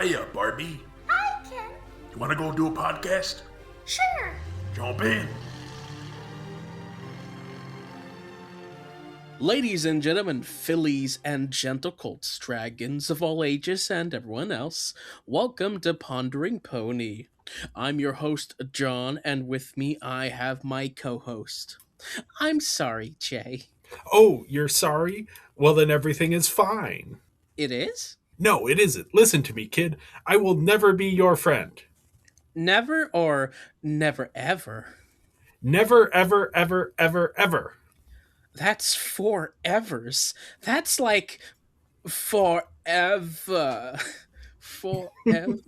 Hiya, Barbie. Hi, Ken. You want to go do a podcast? Sure. Jump in. Ladies and gentlemen, fillies and gentle colts, dragons of all ages, and everyone else, welcome to Pondering Pony. I'm your host, John, and with me I have my co host. I'm sorry, Jay. Oh, you're sorry? Well, then everything is fine. It is? No, it isn't. Listen to me, kid. I will never be your friend. Never or never ever? Never, ever, ever, ever, ever. That's four evers. That's like forever. Forever.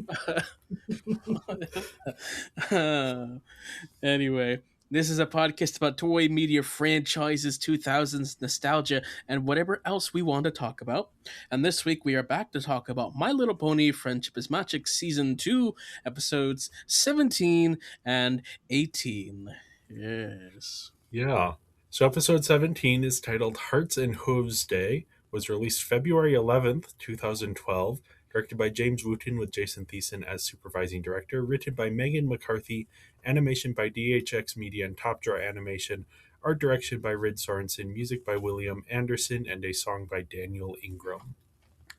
Anyway, this is a podcast about toy media franchises, 2000s nostalgia, and whatever else we want to talk about. And this week we are back to talk about My Little Pony Friendship is Magic Season 2, episodes 17 and 18. Yes. Yeah. So episode 17 is titled Hearts and Hooves Day, was released February 11th, 2012, directed by James Wooten with Jason Thiessen as supervising director, written by Megan McCarthy, animation by DHX Media and Top Draw Animation, art direction by Rid Sorensen, music by William Anderson, and a song by Daniel Ingram.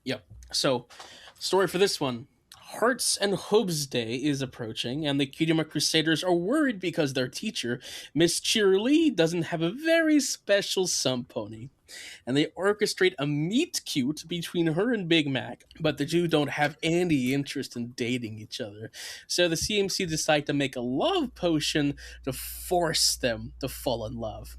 Yep. So, story for this one. Hearts and Hooves Day is approaching, and the Cutie Mark Crusaders are worried because their teacher, Miss Cheerly, doesn't have a very special sump pony. And they orchestrate a meet cute between her and Big Mac, but the two don't have any interest in dating each other. So the CMC decide to make a love potion to force them to fall in love.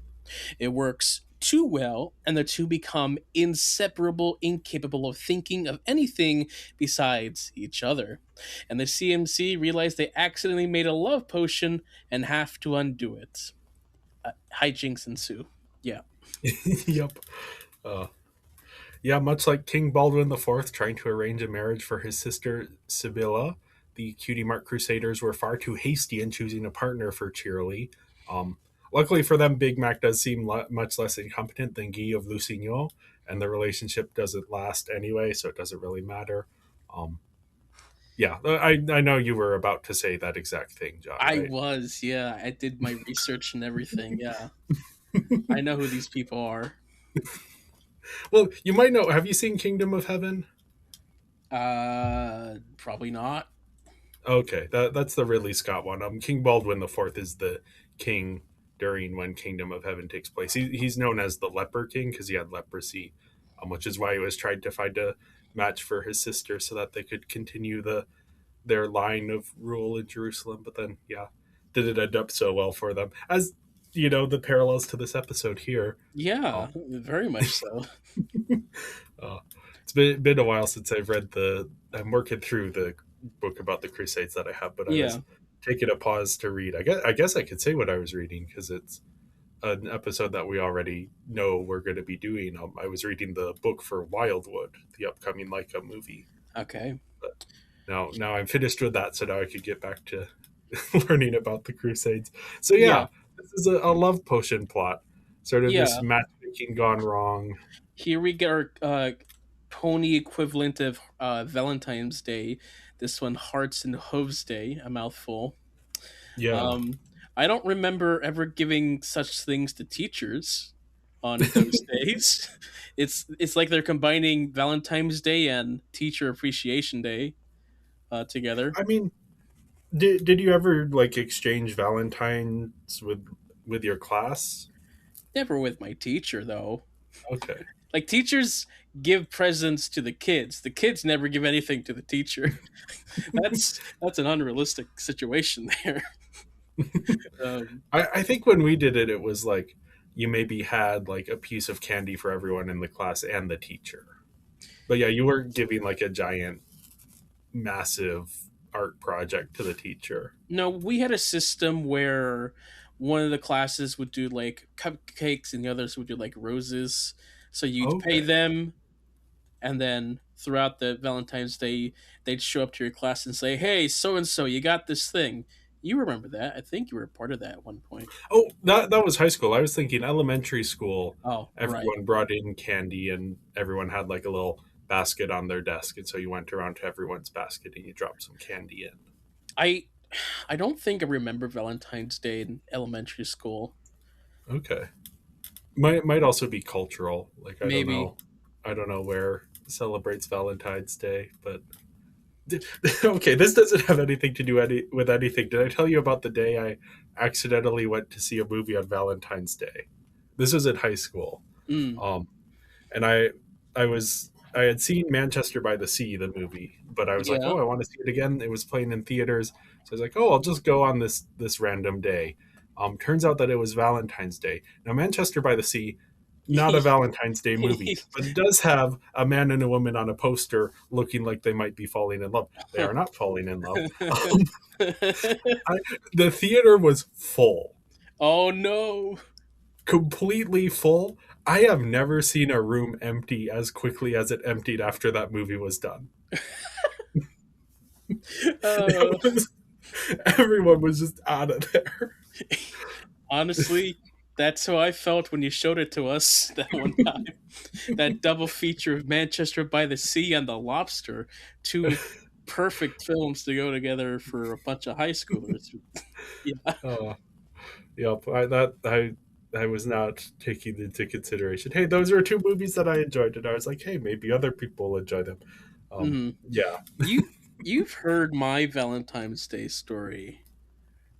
It works too well, and the two become inseparable, incapable of thinking of anything besides each other. And the CMC realize they accidentally made a love potion and have to undo it. Hijinks ensue. Yeah. Yep. Yeah, much like King Baldwin IV trying to arrange a marriage for his sister Sibylla, the Cutie Mark Crusaders were far too hasty in choosing a partner for Cheerily. Luckily for them, Big Mac does seem much less incompetent than Guy of Lusignan, and the relationship doesn't last anyway, so it doesn't really matter. Yeah, I know you were about to say that exact thing, John. I Right? was, yeah. I did my research and everything, yeah. I know who these people are. Well, you might know. Have you seen Kingdom of Heaven? Probably not. Okay, that's the Ridley Scott one. King Baldwin IV is the king during when Kingdom of Heaven takes place. He's known as the Leper King because he had leprosy, which is why he was trying to find a match for his sister so that they could continue their line of rule in Jerusalem. But then, yeah, did it end up so well for them? As you know, the parallels to this episode here. Yeah, very much so. It's been a while since I've read I'm working through the book about the Crusades that I have, but I was taking a pause to read. I guess I could say what I was reading because it's an episode that we already know we're going to be doing. I was reading the book for Wildwood, the upcoming Leica movie. Okay. But now I'm finished with that, so now I could get back to learning about the Crusades. So yeah. This is a love potion plot, sort of this matchmaking gone wrong. Here we get our pony equivalent of Valentine's Day. This one, Hearts and Hooves Day, a mouthful. Yeah. I don't remember ever giving such things to teachers on those days. It's like they're combining Valentine's Day and Teacher Appreciation Day together. I mean, did you ever like exchange Valentines with your class? Never with my teacher, though. Okay. Like, teachers give presents to the kids. The kids never give anything to the teacher. That's an unrealistic situation there. I think when we did it, it was like you maybe had like a piece of candy for everyone in the class and the teacher. But yeah, you weren't giving like a giant, massive art project to the teacher. No, we had a system where one of the classes would do like cupcakes and the others would do like roses. So you'd pay them, and then throughout the Valentine's Day, they'd show up to your class and say, "Hey, so and so, you got this thing." You remember that? I think you were a part of that at one point. Oh, that was high school. I was thinking elementary school. Oh, everyone brought in candy, and everyone had like a little basket on their desk, and so you went around to everyone's basket and you dropped some candy in. I I don't think I remember Valentine's Day in elementary school. Okay, might also be cultural. Like Maybe. I don't know where celebrates Valentine's Day, but okay, this doesn't have anything to do with anything. Did I tell you about the day I accidentally went to see a movie on Valentine's Day? This was in high school. Mm, Um, and I had seen Manchester by the Sea, the movie, but I was like, yeah. oh, I want to see it again. It was playing in theaters, so I was like, oh, I'll just go on this random day. Turns out that it was Valentine's Day. Now, Manchester by the Sea, not a Valentine's Day movie, but it does have a man and a woman on a poster looking like they might be falling in love. They are not falling in love. Um, the theater was full, Oh no. completely full. I have never seen a room empty as quickly as it emptied after that movie was done. Uh, It was, everyone was just out of there. Honestly, that's how I felt when you showed it to us that one time. That double feature of Manchester by the Sea and The Lobster, two perfect films to go together for a bunch of high schoolers. Yeah. Oh, yep. I was not taking into consideration. Hey, those are two movies that I enjoyed, and I was like, hey, maybe other people will enjoy them. Mhm. Yeah, You you've heard my Valentine's Day story,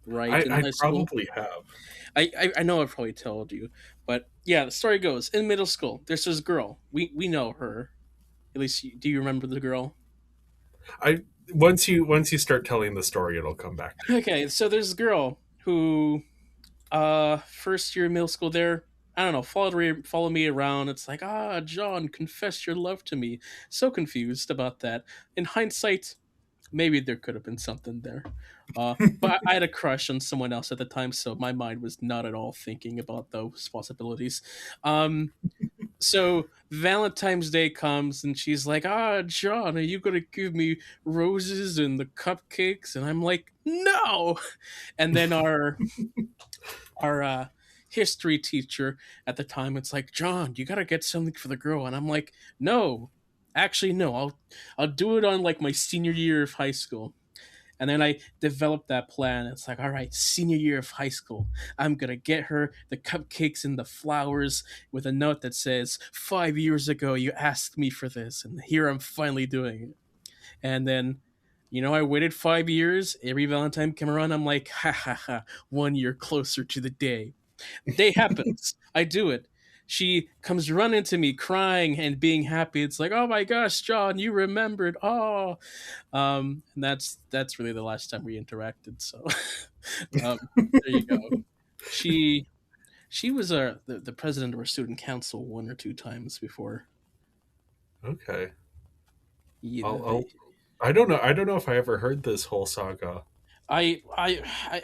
right? In I high school, probably have. I know I've probably told you, but yeah, the story goes in middle school. There's this girl. We know her. At least, do you remember the girl? I once you start telling the story, it'll come back to me. Okay, so there's a girl who, first year of middle school. There, I don't know. Follow me around. It's like, John, confess your love to me. So confused about that. In hindsight, maybe there could have been something there. But I had a crush on someone else at the time, so my mind was not at all thinking about those possibilities. Um, so Valentine's Day comes, and she's like, John, are you gonna give me roses and the cupcakes? And I'm like, no. And then our history teacher at the time, it's like, John, you gotta get something for the girl. And I'm like, no, actually, no. I'll do it on like my senior year of high school. And then I developed that plan. It's like, all right, senior year of high school, I'm gonna get her the cupcakes and the flowers with a note that says, 5 years ago, you asked me for this, and here I'm finally doing it. And then, I waited 5 years. Every Valentine came around, I'm like, ha ha ha, 1 year closer to the day. The day happens. I do it. She comes running to me, crying and being happy. It's like, oh my gosh, John, you remembered. Oh, and that's really the last time we interacted. So, there you go. She she was the president of our student council one or two times before. Okay, Yeah, I'll I don't know. I don't know if I ever heard this whole saga. I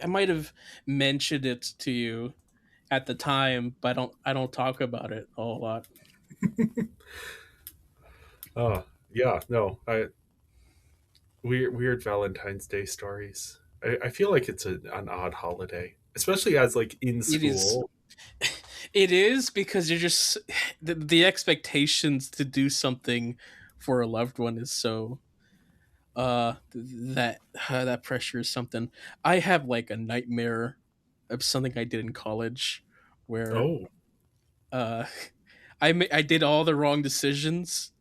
might have mentioned it to you at the time, but I don't talk about it a whole lot. Yeah, no. Weird Valentine's Day stories. I feel like it's an odd holiday, especially as like in It is. school. It is because you're just the expectations to do something for a loved one is so that pressure is something. I have like a nightmare of something I did in college where Oh, uh I did all the wrong decisions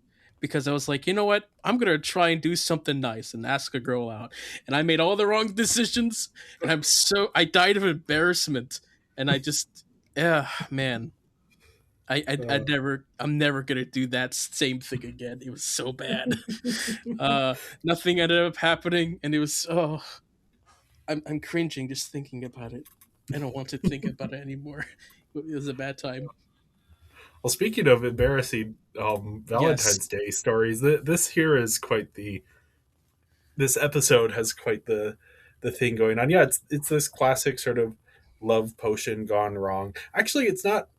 because I was like, you know what? I'm gonna try and do something nice and ask a girl out, and I made all the wrong decisions, and I died of embarrassment, and I just, yeah, man, uh, I'm never gonna do that same thing again. It was so bad. Nothing ended up happening, and it was, I'm cringing just thinking about it. I don't want to think about it anymore. It was a bad time. well, speaking of embarrassing Yes. Valentine's Day stories, this here is quite the this episode has quite the thing going on. Yeah, it's this classic sort of love potion gone wrong. Actually, it's not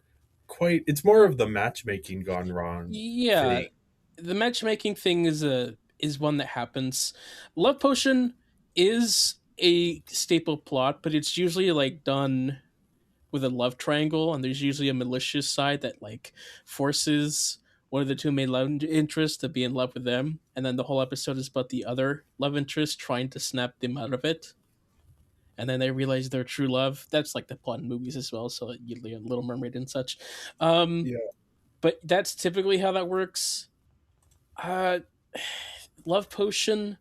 quite. It's more of the matchmaking gone wrong Yeah, thing. the matchmaking thing is one that happens. Love Potion is a staple plot, but it's usually like done with a love triangle, and there's usually a malicious side that like forces one of the two main love interests to be in love with them, and then the whole episode is about the other love interest trying to snap them out of it, and then they realize their true love. That's like the plot in movies as well, so Little Mermaid and such. Um, Yeah. but that's typically how that works. Uh, love potion.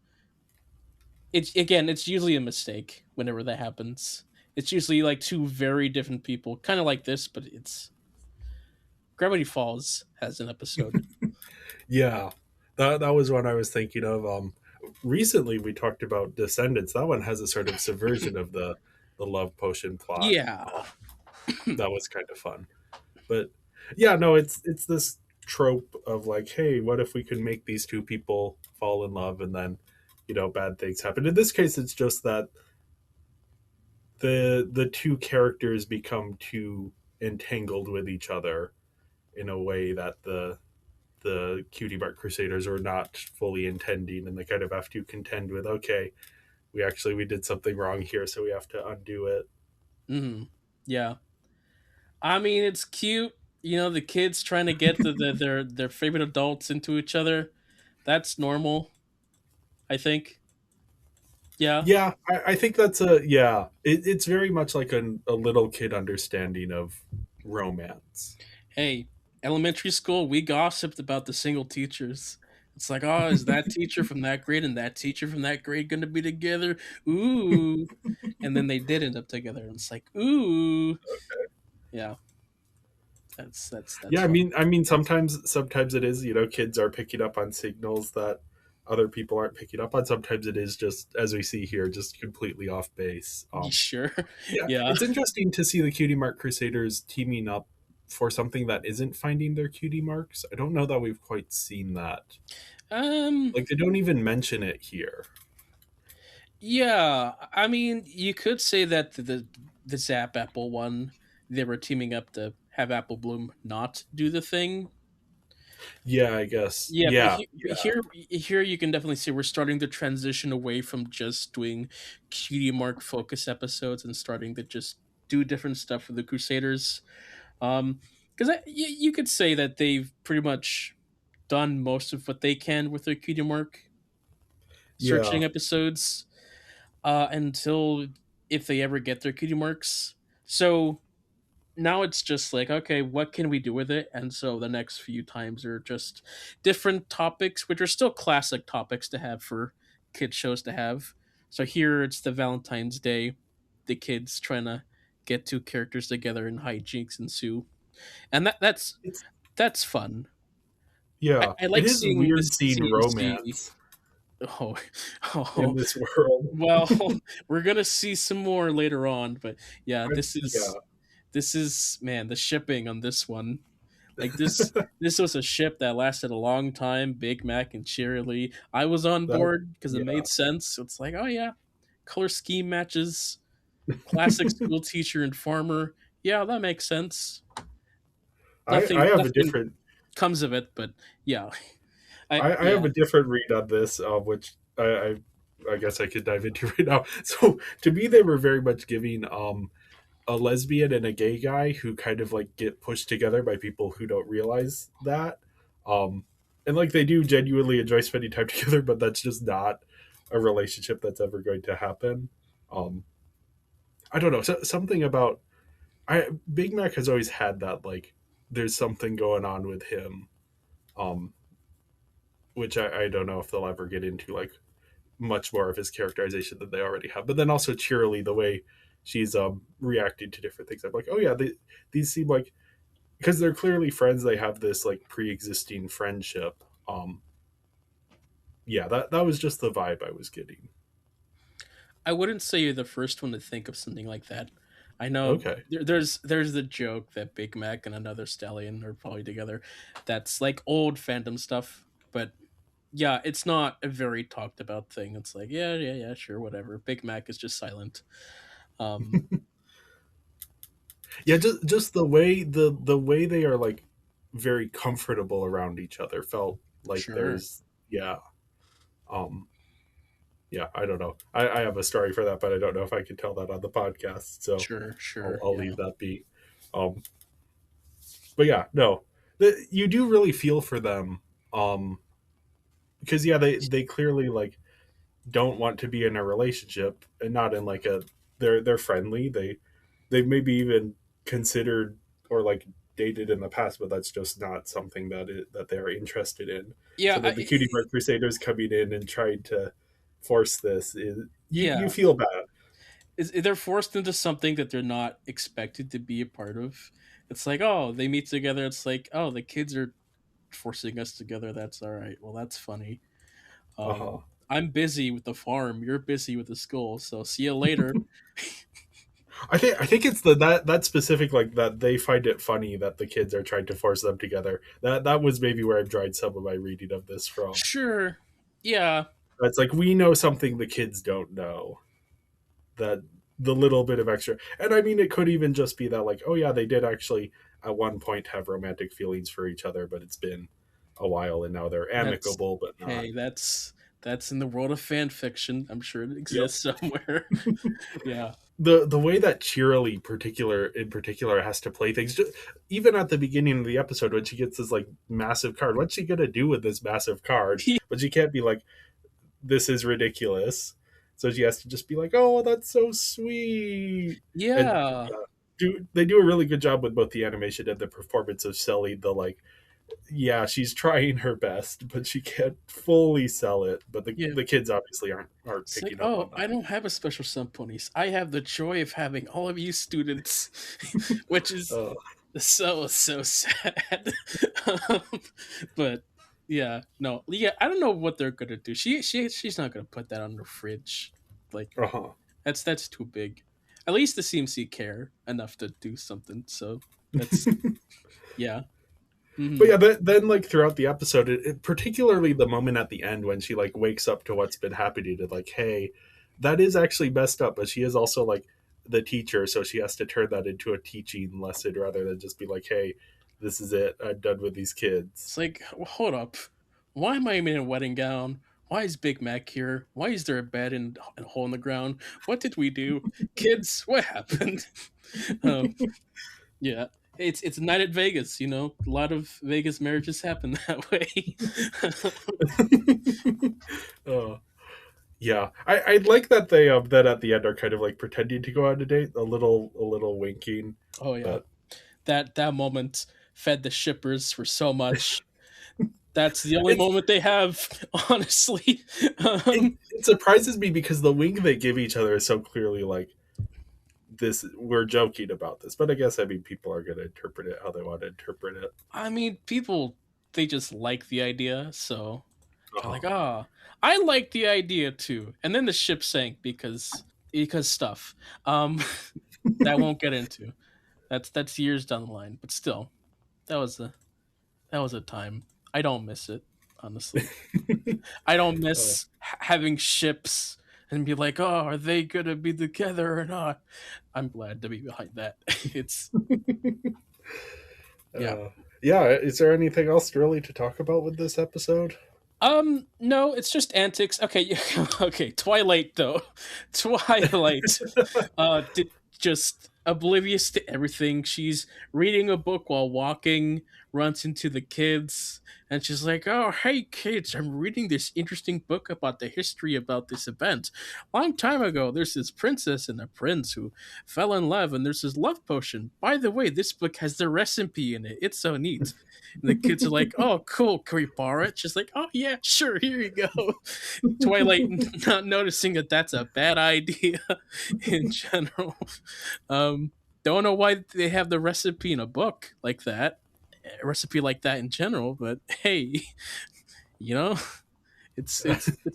It's usually a mistake whenever that happens. It's usually like two very different people, kind of like this, but it's Gravity Falls has an episode. Yeah. That was one I was thinking of. Recently we talked about Descendants. That one has a sort of subversion of the love potion plot. Yeah. That was kind of fun. But yeah, no, it's this trope of like, hey, what if we could make these two people fall in love and then, bad things happen. In this case, it's just that the two characters become too entangled with each other in a way that the Cutie Mark Crusaders are not fully intending, and they kind of have to contend with, okay, we did something wrong here, so we have to undo it. Hmm. Yeah. I mean, it's cute. The kids trying to get their favorite adults into each other. That's normal, I think. Yeah. Yeah, I think that's a yeah. It's very much like a little kid understanding of romance. Hey, elementary school, we gossiped about the single teachers. It's like, oh, is that teacher from that grade and that teacher from that grade going to be together? Ooh. And then they did end up together. And it's like, ooh. Yeah. That's Yeah, I fun. mean, I mean, sometimes it is, kids are picking up on signals that other people aren't picking up on. Sometimes it is just, as we see here, just completely off base. Sure. Yeah, Yeah. it's interesting to see the Cutie Mark Crusaders teaming up for something that isn't finding their cutie marks. I don't know that we've quite seen that. Um, Like, they don't even mention it here. yeah. I mean, you could say that the Zap Apple one, they were teaming up to have Apple Bloom not do the thing. Yeah, I guess. Yeah, but Yeah, yeah, here you can definitely see we're starting to transition away from just doing cutie mark focus episodes and starting to just do different stuff for the Crusaders. Because you could say that they've pretty much done most of what they can with their cutie mark yeah, searching episodes until if they ever get their cutie marks. So now it's just like, okay, what can we do with it? And so the next few times are just different topics, which are still classic topics to have for kid shows to have. So here it's the Valentine's Day, the kids trying to get two characters together and hijinks ensue, and it's that's fun. I, yeah. I It like is seeing weird this seeing CMC. romance Oh, in oh, this world. well, we're gonna see some more later on, but yeah, Yeah, this is man, the shipping on this one. Like this was a ship that lasted a long time. Big Mac and Cheerilee. I was on that board because it yeah. made sense. It's like, oh yeah, color scheme matches, classic school teacher and farmer. Yeah, that makes sense. I have a Nothing different comes of it, but yeah, I have yeah. a different read on this, which I guess I could dive into right now. So to me, they were very much giving a lesbian and a gay guy who kind of like get pushed together by people who don't realize that, um, and like they do genuinely enjoy spending time together, but that's just not a relationship that's ever going to happen. Um, I don't know, something about Big Mac has always had that like there's something going on with him. Um, which I don't know if they'll ever get into like much more of his characterization than they already have. But then also Cheerilee, the way she's reacting to different things, I'm like, oh yeah, these seem like because they're clearly friends. They have this like pre-existing friendship. Yeah, that was just the vibe I was getting. I wouldn't say you're the first one to think of something like that. I know Okay, there's the joke that Big Mac and another stallion are probably together. That's like old fandom stuff, but yeah, it's not a very talked about thing. It's like, yeah, sure, whatever. Big Mac is just silent. Um, yeah, just the way they are like very comfortable around each other felt like sure, there's yeah. Um, yeah, I don't know. I have a story for that, but I don't know if I can tell that on the podcast. So sure, I'll, sure, I'll yeah. leave that be. Um, but yeah, no. You do really feel for them, um, because yeah, they clearly like don't want to be in a relationship, and not in like a they're friendly. They've maybe even considered or like dated in the past, but that's just not something that they're interested in. Yeah, So that the Cutie Mark Crusaders coming in and trying to force this is you yeah. feel bad. They're forced into something that they're not expected to be a part of. It's like, oh, they meet together. It's like, oh, the kids are forcing us together. That's all right. Well, that's funny. Uh huh. I'm busy with the farm. You're busy with the school. So see you later. I think it's that specific like that they find it funny that the kids are trying to force them together. That was maybe where I dried some of my reading of this from. Sure. Yeah. It's like we know something the kids don't know, that the little bit of extra. And I mean, it could even just be that like, oh yeah, they did actually at one point have romantic feelings for each other, but it's been a while and now they're That's amicable, but not. hey. That's in the world of fan fiction. I'm sure it Yep. exists somewhere. Yeah. The way that Cheerilee particular has to play things, just, even at the beginning of the episode when she gets this like massive card, what's she gonna do with this massive card? But she can't be like, this is ridiculous. So she has to just be like, "Oh, that's so sweet." And Yeah. they do a really good job with both the animation and the performance of selling the like. Yeah, she's trying her best, but she can't fully sell it. But Yeah. the kids obviously aren't It's like, picking up oh, on I that. don't have a special son ponies. I have the joy of having all of you students, which is Uh, so sad. um, but yeah, no, yeah, I don't know what they're gonna do. She's not gonna put that on her fridge. Like uh-huh. that's too big. At least the CMC care enough to do something. So that's yeah. But Hmm. yeah, then like throughout the episode, particularly the moment at the end when she like wakes up to what's been happening, and like, hey, that is actually messed up. But she is also like the teacher, so she has to turn that into a teaching lesson rather than just be like, hey, this is it. I'm done with these It's kids. like, well, hold up. Why am I in a wedding gown? Why is Big Mac here? Why is there a bed and a hole in the ground? What did we do, kids? What happened? um, yeah, it's a night at Vegas. You know, a lot of Vegas marriages happen that way. uh, yeah, I like that they that at the end are kind of like pretending to go on a date, a little winking, Oh yeah, but that moment fed the shippers for so much. That's the only it's moment they have, honestly. it, um, it surprises me because the wink they give each other is so clearly like, this we're joking about this, but I guess I mean people are going to interpret it how they want to interpret it. I mean, people they just like the idea, so they're like, Uh-huh. ah, I like the idea too. And then the ship sank because stuff. Um, that won't get into. That's years down the line, but still, that was a that was a time. I don't miss it, honestly. I don't uh, miss having ships and be like, oh, are they gonna be together or not? I'm glad to be behind that. It's yeah. uh, yeah, is there anything else really to talk about with this episode? No, it's just antics. Okay, okay. Twilight though, Twilight. Did just oblivious to everything. She's reading a book while walking, runs into the kids, and she's like, "Oh, hey kids, I'm reading this interesting book about the history about this event. Long time ago, there's this princess and a prince who fell in love, and there's this love potion. By the way, this book has the recipe in it. It's so neat." And the kids are like, "Oh, cool. Can we borrow it?" She's like, "Oh yeah, sure. Here you go." Twilight not noticing that that's a bad idea in general. Um, don't know why they have the recipe in a book like that, a recipe like that in general, but hey, you know, it's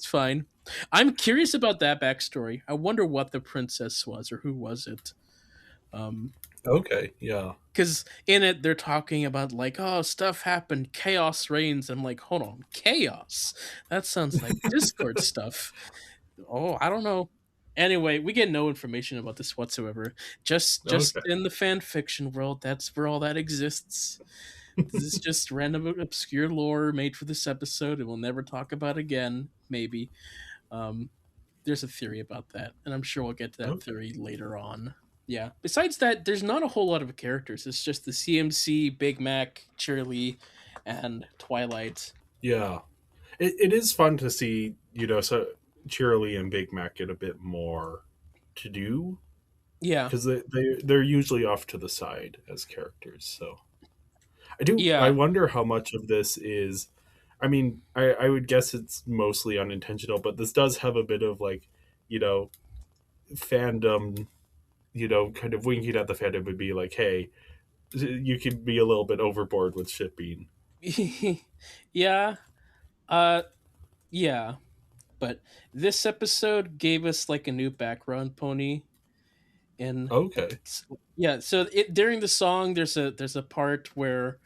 fine. I'm curious about that backstory. I wonder what the princess was or who was it. Um, Okay, yeah. because in it they're talking about like, oh, stuff happened, chaos reigns. I'm like, hold on, chaos? That sounds like Discord stuff. Oh, I don't know. Anyway, we get no information about this whatsoever. Just Okay. in the fan fiction world, that's where all that exists. This is just random obscure lore made for this episode and we'll never talk about again, maybe. Um there's a theory about that, and I'm sure we'll get to that Okay. theory later on. Yeah. Besides that, there's not a whole lot of characters. It's just the CMC, Big Mac, Cheerly, and Twilight. Yeah, it is fun to see, so Cheerily and Big Mac get a bit more to do Yeah. because they're usually off to the side as characters. So I Yeah. wonder how much of this is. I mean, I would guess it's mostly unintentional, but this does have a bit of like, you know, fandom, kind of winking at the fandom would be like, hey, you could be a little bit overboard with shipping. Yeah. Uh yeah. But this episode gave us like a new background pony in Okay. yeah, so during the song there's a part where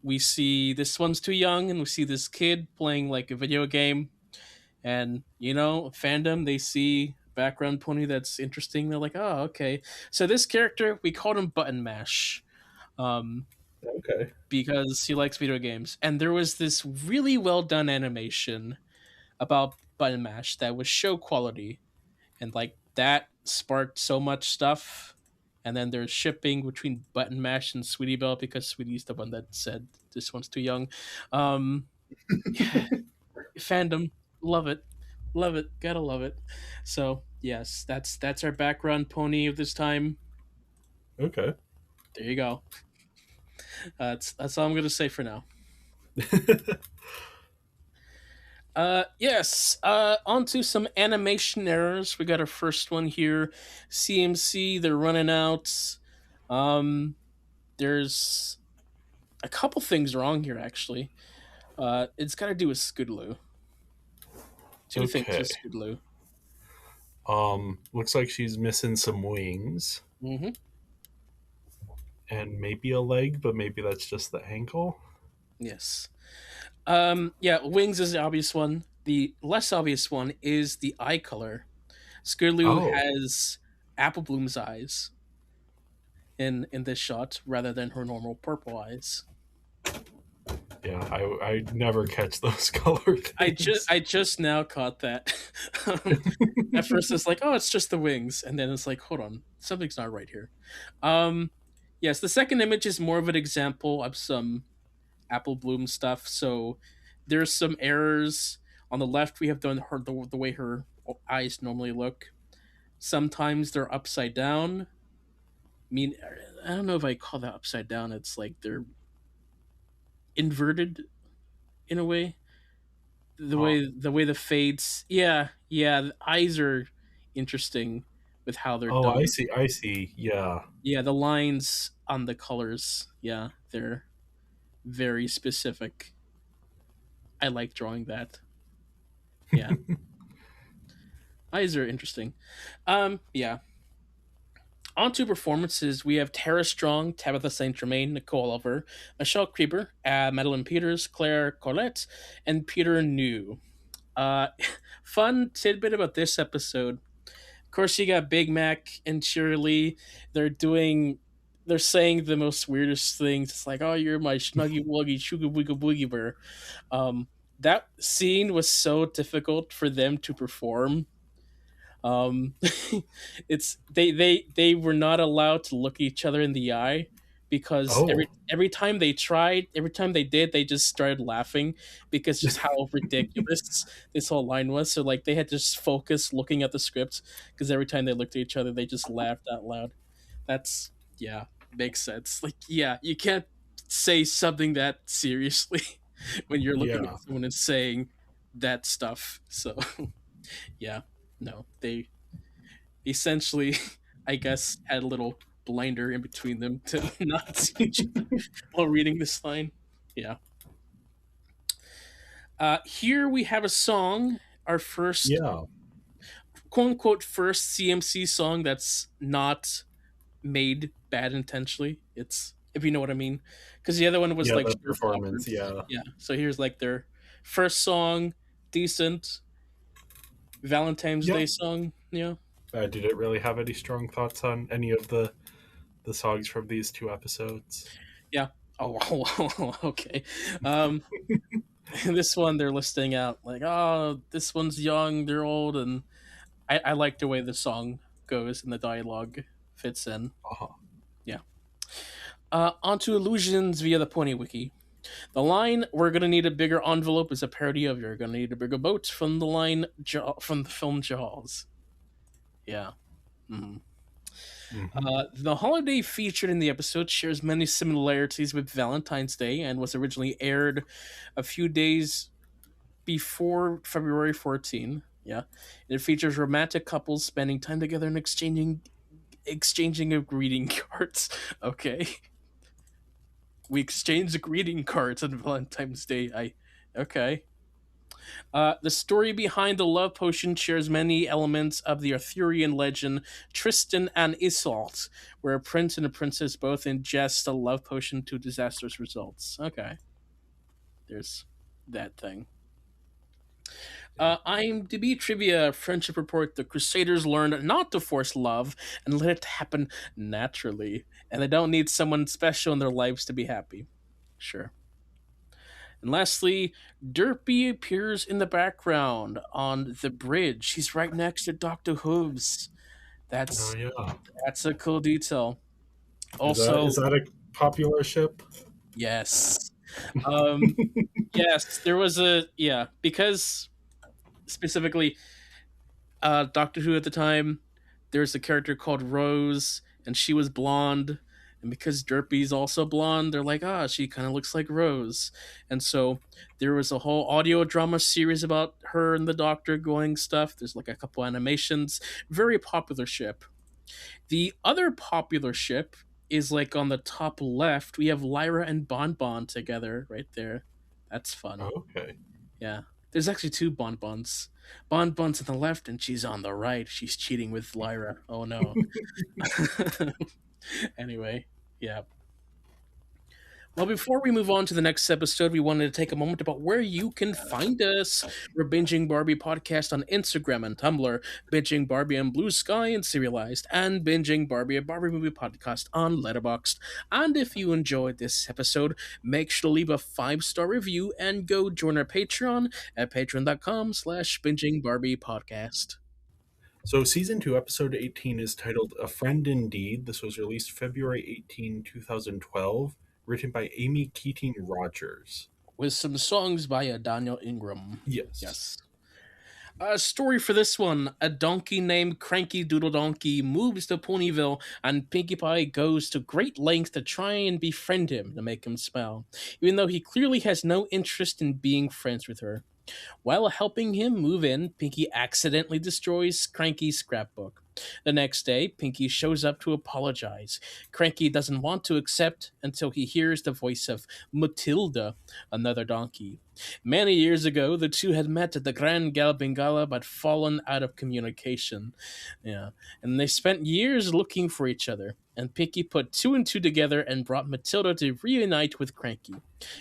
we see this one's too young and we see this kid playing like a video game, and fandom, they see background pony that's interesting, they're like, oh, okay. So this character, we called him Button Mash, um Okay. because he likes video games, and there was this really well done animation about Button Mash that was show quality, and like that sparked so much stuff. And then there's shipping between Button Mash and Sweetie Belle because Sweetie's the one that said this one's too young. um Fandom, love it, love it, gotta love it. So yes, that's our background pony of this time. Okay. There you go. That's all I'm gonna say for now. Yes. On to some animation errors. We got our first one here. CMC, they're running out. There's a couple things wrong here actually. It's got to do with Scootaloo. Two things Okay. with Scootaloo. Looks like she's missing some wings Mm-hmm. and maybe a leg, but maybe that's just the ankle. Yes. Yeah, wings is the obvious one. The less obvious one is the eye color. Scootaloo Oh, has apple bloom's eyes in this shot rather than her normal purple eyes. yeah. I never catch those color things. I just now caught that. At first it's like, oh, it's just the wings, and then it's like, hold on, something's not right here. Um, yes, the second image is more of an example of some Apple Bloom stuff. So there's some errors. On the left, we have done the way her eyes normally look. Sometimes they're upside down. I mean, I don't know if I call that upside down. It's like they're inverted in a way. Huh. The way the fades. Yeah, yeah. The eyes are interesting with how they're Oh, I done. see. I see. Yeah. Yeah, the lines on the colors. Yeah, they're very specific. I like drawing that. Yeah, eyes are interesting. Yeah. On to performances, we have Tara Strong, Tabitha St. Germain, Nicole Oliver, Michelle Creeper, Madeline Peters, Claire Collette, and Peter New. Uh, Fun tidbit about this episode. Of course, you got Big Mac and Shirley. They're saying the most weirdest things. It's like, "Oh, you're my snuggy wuggy sugar booga boogie bear." That scene was so difficult for them to perform. um it's they were not allowed to look each other in the eye, because Oh. every time they tried, every time they did, they just started laughing because just how ridiculous this whole line was. So like they had to just focus looking at the script, because every time they looked at each other they just laughed out loud. That's, yeah, makes sense. Like, yeah, you can't say something that seriously when you're looking Yeah. at someone and saying that stuff. So yeah, no, they essentially, I guess, had a little blinder in between them to not see each other while reading this line. Yeah. Here we have a song, our first, Yeah. quote unquote, first CMC song that's not made bad intentionally. It's, if you know what I mean, because the other one was Yeah. like The showstopper. performance. Yeah. Yeah. So here's like their first song, decent Valentine's Yep. Day song. Yeah. Did it really have any strong thoughts on any of the songs from these two episodes? Yeah. Oh, okay. Um, this one they're listing out like, oh, this one's young, they're old, and I like the way the song goes in the dialogue. fits in. Uh-huh. Yeah. Onto illusions via the Pony Wiki. The line "We're gonna need a bigger envelope" is a parody of "You're gonna need a bigger boat" from the line from the film Jaws. Yeah. Mhm. Hmm. The holiday featured in the episode shares many similarities with Valentine's Day and was originally aired a few days before February 14. Yeah. It features romantic couples spending time together and exchanging of greeting cards. Okay. We exchange greeting cards on Valentine's Day. I okay. The story behind the love potion shares many elements of the Arthurian legend Tristan and Isolde, where a prince and a princess both ingest a love potion to disastrous results. Okay, there's that thing. Yeah. IMDb trivia friendship report: the Crusaders learned not to force love and let it happen naturally, and they don't need someone special in their lives to be happy. Sure. And lastly, Derpy appears in the background on the bridge. He's right next to Dr. Hooves. Oh That's yeah. that's a cool detail. Is Also, that a popular ship? yes. Um yes, there was a yeah, because specifically Doctor Who at the time, there's a character called Rose, and she was blonde. And because Derpy's also blonde, they're like, she kind of looks like Rose. And so there was a whole audio drama series about her and the Doctor going stuff. There's like a couple animations. Very popular ship. The other popular ship is like on the top left. We have Lyra and Bon together right there. That's fun. Okay. Yeah. There's actually two Bonbons. Bonbon's on the left and she's on the right. She's cheating with Lyra. Oh no. Anyway, yeah. Well, before we move on to the next episode, we wanted to take a moment about where you can find us. We're Binging Barbie Podcast on Instagram and Tumblr, Binging Barbie on Blue Sky and Serialized, and Binging Barbie, a Barbie movie podcast on Letterboxd. And if you enjoyed this episode, make sure to leave a 5-star review and go join our Patreon at patreon.com/Binging Barbie Podcast. So season 2, episode 18 is titled A Friend Indeed. This was released February 18, 2012, written by Amy Keating Rogers. With some songs by Daniel Ingram. Yes. Yes. A story for this one: a donkey named Cranky Doodle Donkey moves to Ponyville, and Pinkie Pie goes to great lengths to try and befriend him to make him smile, even though he clearly has no interest in being friends with her. While helping him move in, Pinky accidentally destroys Cranky's scrapbook. The next day, Pinky shows up to apologize. Cranky doesn't want to accept until he hears the voice of Matilda, another donkey. Many years ago, the two had met at the Grand Galloping Gala but fallen out of communication. Yeah, and they spent years looking for each other. And Pinky put two and two together and brought Matilda to reunite with Cranky.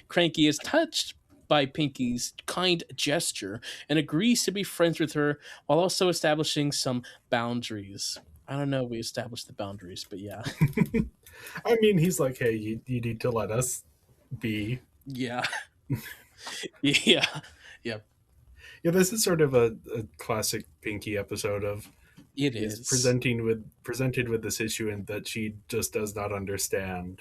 Cranky is touched by Pinky's kind gesture and agrees to be friends with her while also establishing some boundaries. I don't know, we established the boundaries, but yeah. I mean, he's like, hey, you need to let us be. Yeah. Yeah. Yep. Yeah, this is sort of a classic Pinky episode of It is is. presented with this issue and that she just does not understand.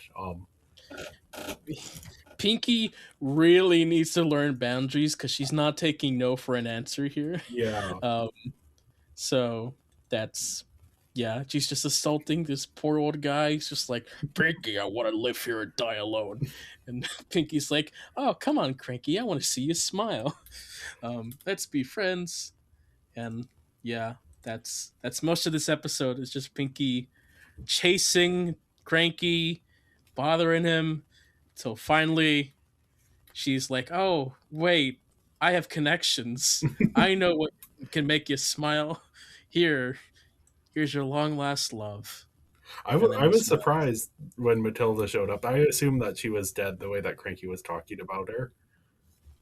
Pinky really needs to learn boundaries because she's not taking no for an answer here. Yeah. So that's yeah, she's just assaulting this poor old guy. He's just like, Pinky, I want to live here and die alone. And Pinky's like, oh, come on, Cranky, I want to see you smile. Let's be friends. And yeah, that's most of this episode is just Pinky chasing Cranky, bothering him, till finally she's like, oh, wait, I have connections. I know what can make you smile. Here's your long last love. And then I he was smiles. surprised when Matilda showed up. I assumed that she was dead the way that Cranky was talking about her.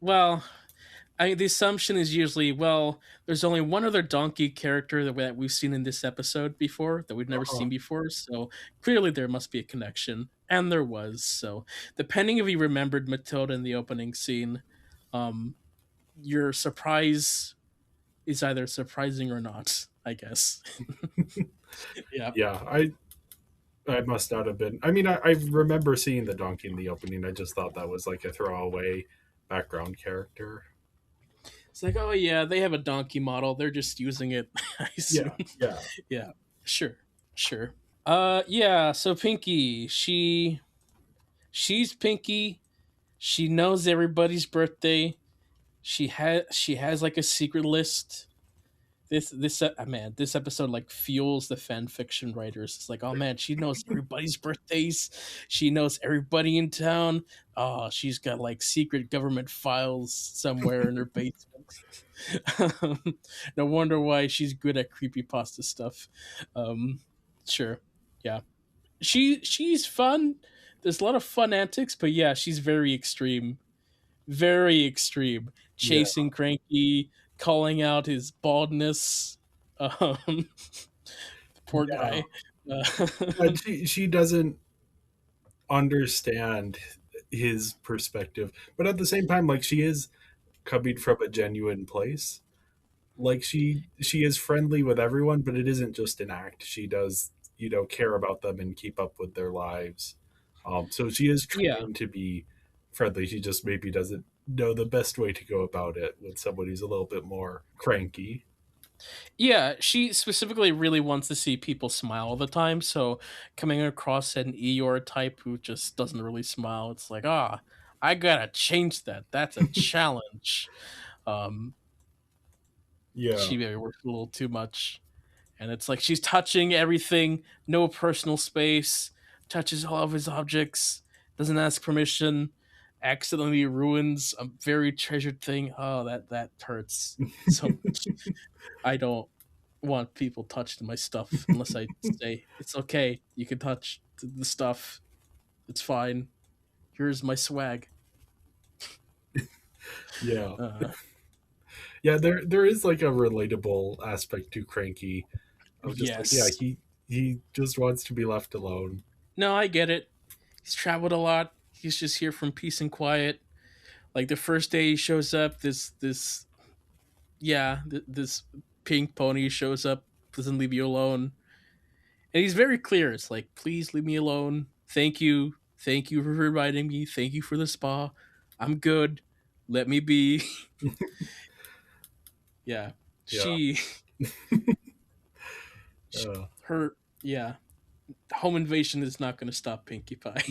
Well, the assumption is usually, well, there's only one other donkey character that we've seen in this episode before, that we've never Uh-huh. seen before, so clearly there must be a connection. And there was, so depending if you remembered Matilda in the opening scene, um, your surprise is either surprising or not, I guess. Yeah. Yeah, I must not have been. I mean, I remember seeing the donkey in the opening. I just thought that was like a throwaway background character. It's like, oh yeah, they have a donkey model. They're just using it, I Yeah, assume. yeah, Yeah, sure, sure. Yeah. So Pinky, she's Pinky. She knows everybody's birthday. She has like a secret list. Man, this episode like fuels the fan fiction writers. It's like, oh man, she knows everybody's birthdays. She knows everybody in town. Oh, she's got like secret government files somewhere in her basement. No wonder why she's good at creepypasta stuff. Um, sure, yeah. She's fun. There's a lot of fun antics, but yeah, she's very extreme, very extreme. yeah. Chasing Cranky, calling out his baldness. Um, poor Yeah. guy. And she doesn't understand his perspective, but at the same time, like she is coming from a genuine place. Like she is friendly with everyone, but it isn't just an act. She does, care about them and keep up with their lives. So she is Yeah, trying to be friendly. She just maybe doesn't know the best way to go about it with somebody who's a little bit more cranky. yeah. She specifically really wants to see people smile all the time. So coming across an Eeyore type who just doesn't really smile, it's like, I gotta change that. That's a challenge. Um, Yeah. she maybe works a little too much. And it's like she's touching everything, no personal space, touches all of his objects, doesn't ask permission, accidentally ruins a very treasured thing. Oh, that hurts so much. I don't want people touching my stuff unless I say it's okay. You can touch the stuff. It's fine. Here's my swag. Yeah. Uh, Yeah, there is like a relatable aspect to Cranky of just like, yeah, yes. he just wants to be left alone. No, I get it. He's traveled a lot. He's just here from peace and quiet. Like the first day he shows up, this pink pony shows up, doesn't leave you alone, and he's very clear. It's like, please leave me alone. Thank you for reminding me. Thank you for the spa. I'm good. Let me be. Yeah, Yeah. she, Uh, her, yeah. Home invasion is not going to stop Pinkie Pie.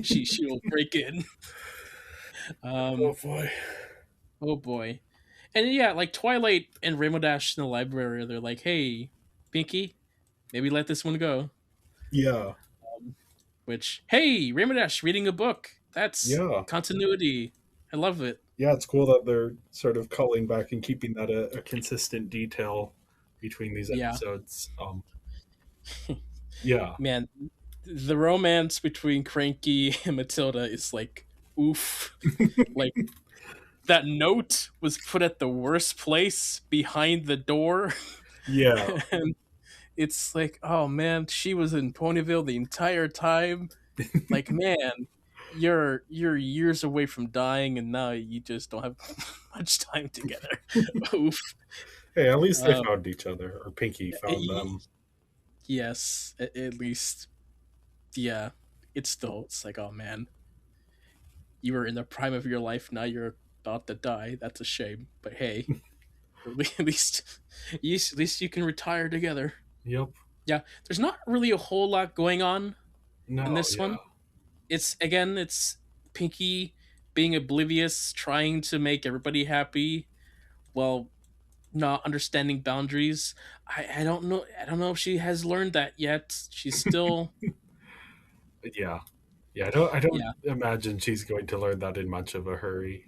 She will break in. oh Um. boy. Oh boy. And yeah, like Twilight and Rainbow Dash in the library, they're like, "Hey, Pinky, maybe let this one go." Yeah. Which, hey, Rainbow Dash reading a book. That's Yeah. continuity. I love it. Yeah, it's cool that they're sort of calling back and keeping that a consistent detail between these Yeah, episodes. Yeah. man, the romance between Cranky and Matilda is like, oof. Like that note was put at the worst place behind the door, Yeah. and it's like, oh man, she was in Ponyville the entire time. Like, man, you're years away from dying, and now you just don't have much time together. Oof. Hey, at least they Um, found each other, or Pinky found them. yes, at least, yeah. It's like, oh man, you were in the prime of your life. Now you're about to die. That's a shame. But hey, at least, at least you can retire together. Yep. Yeah, there's not really a whole lot going on in No, this yeah. one. It's Pinky being oblivious, trying to make everybody happy while not understanding boundaries. I don't know. I don't know if she has learned that yet. She's still, Yeah. Yeah, I don't yeah. imagine she's going to learn that in much of a hurry.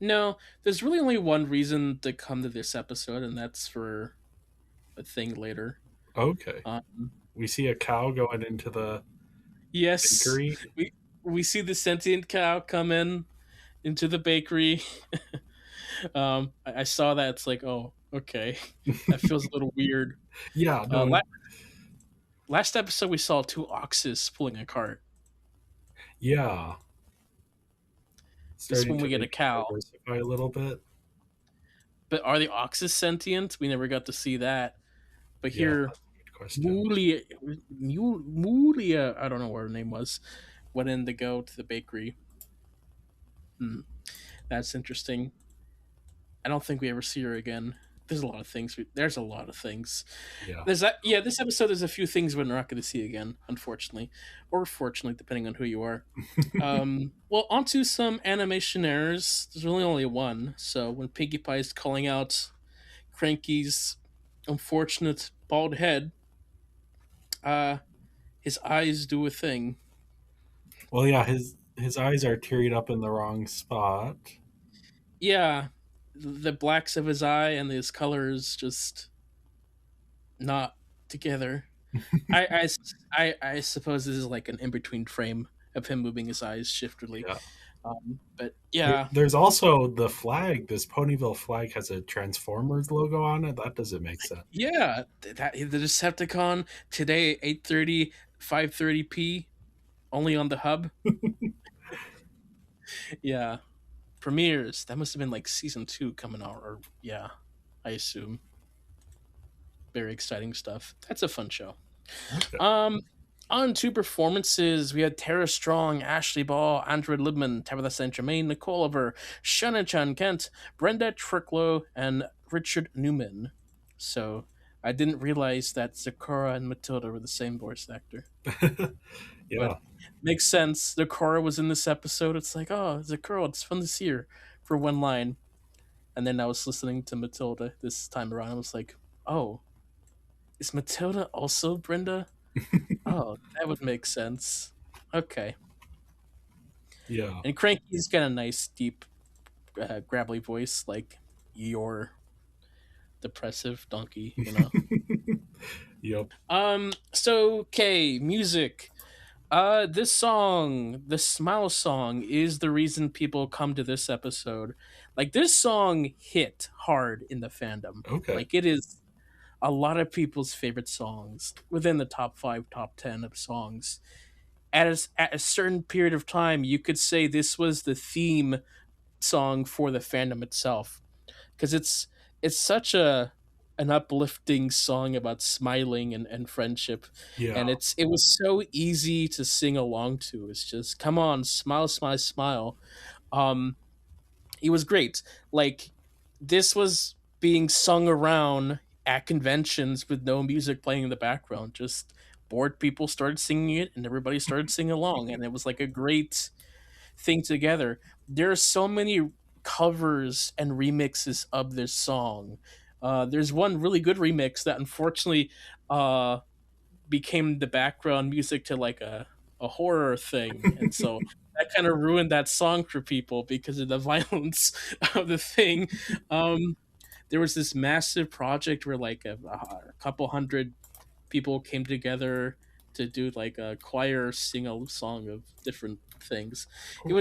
No, there's really only one reason to come to this episode, and that's for a thing later. Okay. Um, We see a cow going into the yes, bakery. we see the sentient cow come in into the bakery. I saw that. It's like, oh, okay, that feels a little weird. Yeah, Uh, no, la- Last episode we saw two oxes pulling a cart. yeah. This Starting one we to get a maybe cow. diversify a little bit. But are the oxes sentient? We never got to see that. But Yeah, here, that's a good question. Mulia, Mulia, I don't know what her name was, went in to go to the bakery. Hmm, that's interesting. I don't think we ever see her again. There's a lot of things. There's a lot of things. Yeah. There's that. Yeah, this episode there's a few things we're not going to see again, unfortunately, or fortunately, depending on who you are. Well, onto some animation errors. There's really only one. So when Pinkie Pie is calling out Cranky's unfortunate bald head, uh, his eyes do a thing. Well, yeah, his eyes are teared up in the wrong spot. Yeah, the blacks of his eye and his colors just not together. I suppose this is like an in between frame of him moving his eyes shiftedly. Yeah. But yeah, There's also the flag. This Ponyville flag has a Transformers logo on it. That doesn't make sense. yeah, that the Decepticon today 8:30 5:30 p only on the hub. Yeah, premieres. That must have been like season 2 coming out, or yeah, I assume. Very exciting stuff. That's a fun show. Okay. On to performances, we had Tara Strong, Ashley Ball, Andrew Libman, Tabitha St. Germain, Nicole Oliver, Shannon Chan Kent, Brenda Tricklow, and Richard Newman. So I didn't realize that Zakora and Matilda were the same voice actor. Yeah. But makes sense. Zakora was in this episode. It's like, oh, Zakora, it's fun to see her for one line. And then I was listening to Matilda this time around. I was like, oh, is Matilda also Brenda? Oh, that would make sense. Okay. Yeah. And Cranky's got a nice, deep, gravelly voice, like your depressive donkey, you know? Yep. So, okay, music. This song, the Smile song, is the reason people come to this episode. Like, this song hit hard in the fandom. Okay. Like, it is a lot of people's favorite songs within the top 5, top 10 of songs. At a certain period of time, you could say this was the theme song for the fandom itself, because it's such an uplifting song about smiling and friendship, Yeah. and it was so easy to sing along to. It's just come on, smile, smile, smile. Um, it was great. Like, this was being sung around at conventions with no music playing in the background. Just bored people started singing it, and everybody started singing along, and it was like a great thing together. There are so many covers and remixes of this song. There's one really good remix that unfortunately uh, became the background music to like a horror thing, and so that kind of ruined that song for people because of the violence of the thing. Um, there was this massive project where like a couple hundred people came together to do like a choir sing a song of different things. It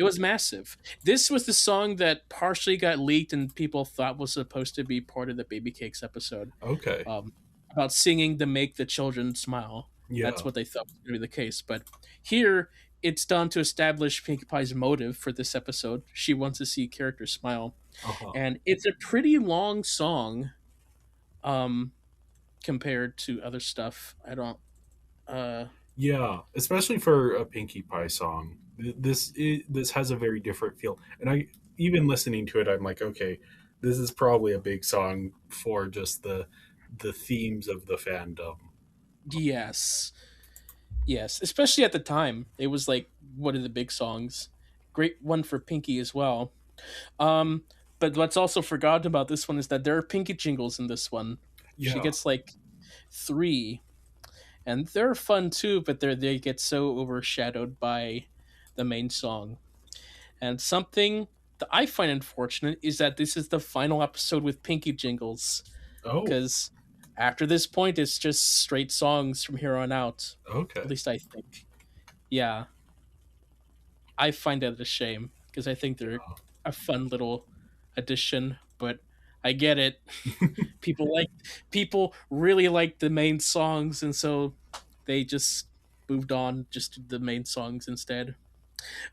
was massive. This was the song that partially got leaked and people thought was supposed to be part of the Baby Cakes episode, Okay. about singing to make the children smile. That's Yeah. what they thought was going to be the case. But here, it's done to establish Pinkie Pie's motive for this episode. She wants to see characters smile, Uh-huh. and it's a pretty long song, um, compared to other stuff. I don't. Yeah, especially for a Pinkie Pie song. This has a very different feel. And I even listening to it I'm like, okay, this is probably a big song for just the themes of the fandom. Yes, yes. Especially at the time, it was like one of the big songs. Great one for Pinkie as well. Um, but what's also forgotten about this one is that there are Pinkie jingles in this one. She Yeah. gets like 3, and they're fun too, but they get so overshadowed by the main song. And something that I find unfortunate is that this is the final episode with Pinkie jingles, Oh, because after this point, it's just straight songs from here on out. At okay. least I think. Yeah, I find that a shame because I think they're a fun little addition, but I get it. People like people really like the main songs, and so they just moved on just to the main songs instead.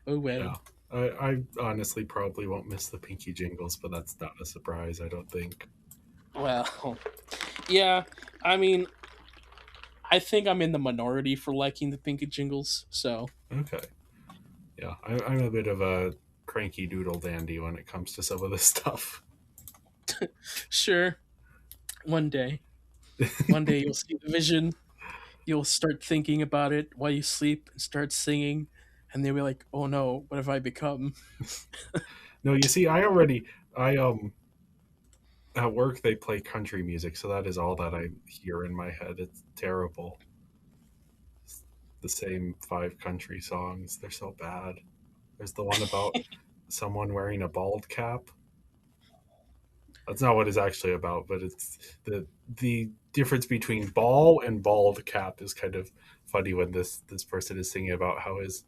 Oh well. Yeah. I honestly probably won't miss the Pinky jingles, but that's not a surprise, I don't think. Well, yeah. I mean, I think I'm in the minority for liking the Pinky jingles. So Okay. Yeah, I'm a bit of a cranky doodle dandy when it comes to some of this stuff. sure, one day, one day you'll see the vision. You'll start thinking about it while you sleep and start singing, and they'll be like, "Oh no, what have I become?" No, you see, I at work they play country music, so that is all that I hear in my head. It's terrible. It's the same five country songs. They're so bad. There's the one about someone wearing a bald cap. That's not what it's actually about, but it's the difference between ball and bald cap is kind of funny when this person is singing about how his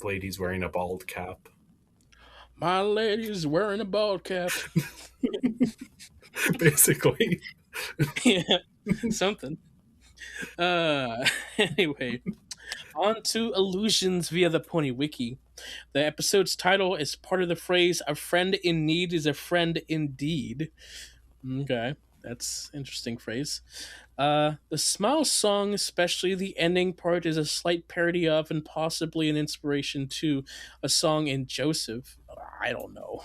lady's wearing a bald cap. My lady's wearing a bald cap. Basically. Yeah, something. Anyway, on to illusions via the Pony Wiki. The episode's title is part of the phrase "A friend in need is a friend indeed." Okay, that's interesting phrase. The Smile song, especially the ending part, is a slight parody of and possibly an inspiration to a song in Joseph. I don't know.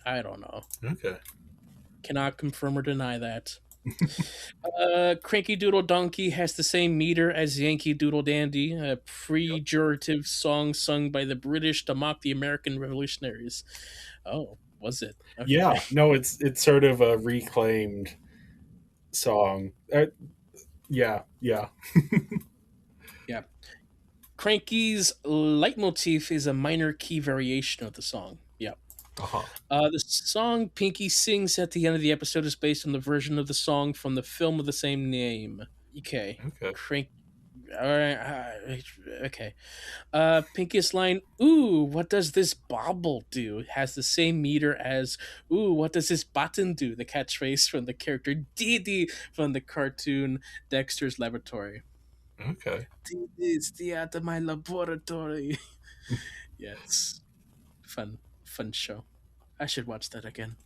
I don't know. Okay. Cannot confirm or deny that. Cranky Doodle Donkey has the same meter as Yankee Doodle Dandy, a pejorative song sung by the British to mock the American revolutionaries. Oh, was it? Okay. Yeah, no, it's sort of a reclaimed song. Yeah, yeah. Yeah. Cranky's leitmotif is a minor key variation of the song. Yeah. Uh-huh. The song Pinky sings at the end of the episode is based on the version of the song from the film of the same name. Okay. Okay. Crank. All right. Okay. Pinky's line, "Ooh, what does this bobble do?" has the same meter as "Ooh, what does this button do?" the catchphrase from the character Dee Dee from the cartoon Dexter's Laboratory. Okay. Dee Dee's at my laboratory. Yes. Fun show. I should watch that again.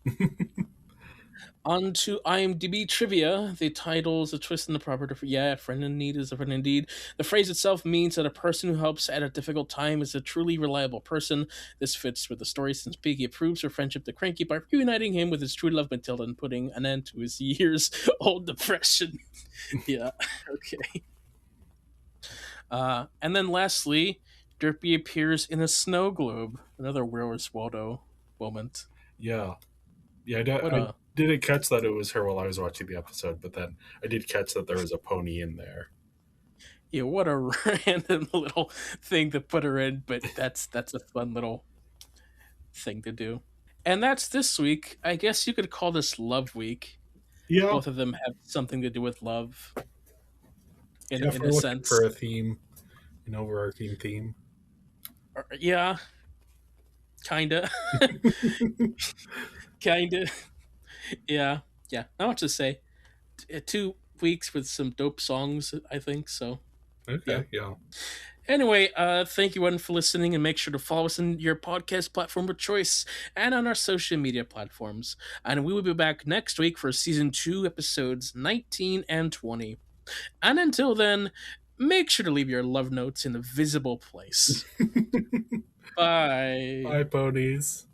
On to IMDb trivia. The title is a twist in the proper. Yeah, a friend in need is a friend indeed. The phrase itself means that a person who helps at a difficult time is a truly reliable person. This fits with the story since Piggy approves her friendship to Cranky by reuniting him with his true love Matilda and putting an end to his years old depression. Yeah, okay. And then lastly, Derpy appears in a snow globe. Another Where's Waldo moment. Yeah. Yeah, What I a didn't catch that it was her while I was watching the episode, but then I did catch that there was a pony in there. Yeah, what a random little thing to put her in, but that's a fun little thing to do. And that's this week. I guess you could call this Love Week. Yeah. Both of them have something to do with love, Yeah, if in we're a looking sense. for a theme, an overarching theme. Yeah, kinda, kinda. Yeah, yeah. Not much to say. 2 weeks with some dope songs, I think. So yeah. Okay, yeah. Anyway, thank you everyone for listening, and make sure to follow us in your podcast platform of choice and on our social media platforms. And we will be back next week for season 2, episodes 19 and 20. And until then, make sure to leave your love notes in a visible place. Bye. Bye, ponies.